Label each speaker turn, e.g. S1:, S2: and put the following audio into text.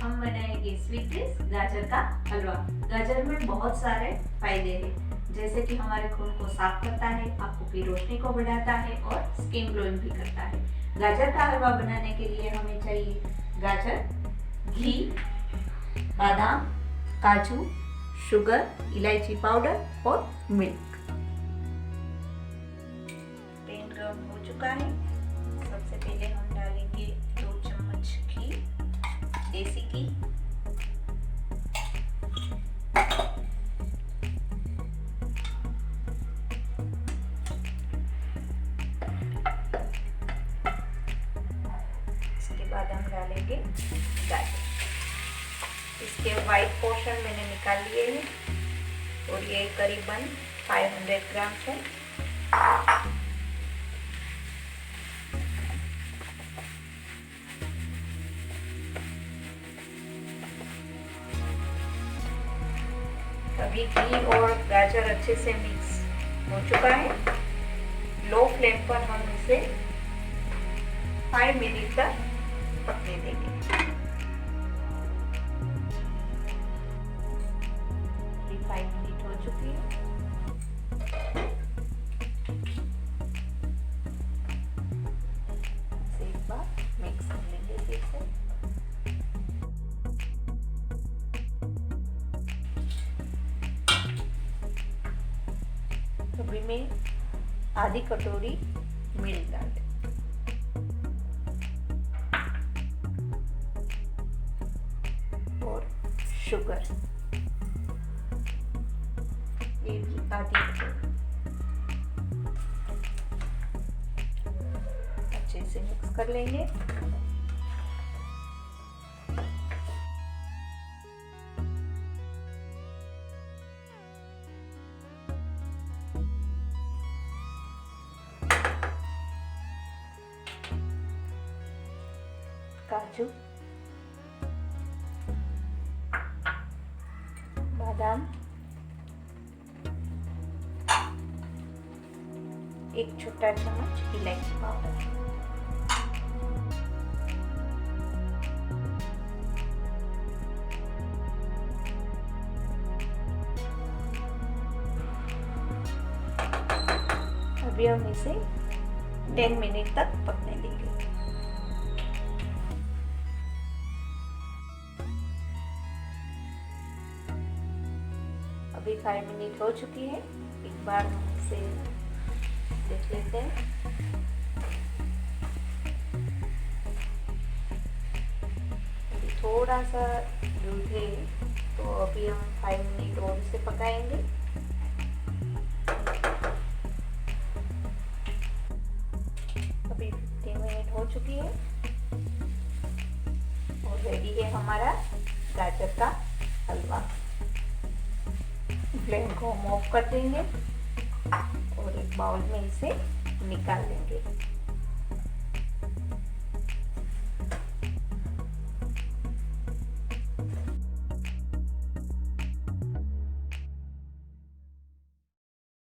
S1: हम बनाएंगे sweet dish गाजर का हलवा। गाजर में बहुत सारे फायदे हैं, जैसे कि हमारे खून को साफ करता है, आंखों की रोशनी को बढ़ाता है और स्किन ग्लोइंग भी करता है। गाजर का हलवा बनाने के लिए हमें चाहिए गाजर, घी, बादाम, काजू, शुगर, इलायची पाउडर और मिल्क। पैन गर्म हो चुका है। सबसे पहले हम डालेंगे 2 चम्मच घी, देसी घी। इसके बाद हम डालेंगे गाजर। इसके वाइट पोर्शन मैंने निकाल लिए हैं और ये करीबन 500 ग्राम है। अभी घी और गाजर अच्छे से मिक्स हो चुका है। लो फ्लेम पर हम इसे 5 मिनट तक पकने देंगे। 5 मिनट हो चुकी है। इसे एक बार मिक्स कर लेंगे फिर से। अभी मैं आधी कटोरी मिल्क डाल दें और शुगर ये भी आधी कटोरी। अच्छे से मिक्स कर लेंगे। काजू, बादाम, 1 छोटा चम्मच इलायची पाउडर, अभी हम इसे 10 मिनट तक पकने देंगे। अभी 5 मिनट हो चुकी है। एक बार हम इसे देख लेते हैं। अभी थोड़ा सा दूध है, तो अभी हम 5 मिनट और इसे पकाएंगे। अभी 15 मिनट हो चुकी है और रेडी है हमारा गाजर का हलवा। फ्लेम को हम ऑफ कर देंगे और एक बाउल में इसे निकाल लेंगे।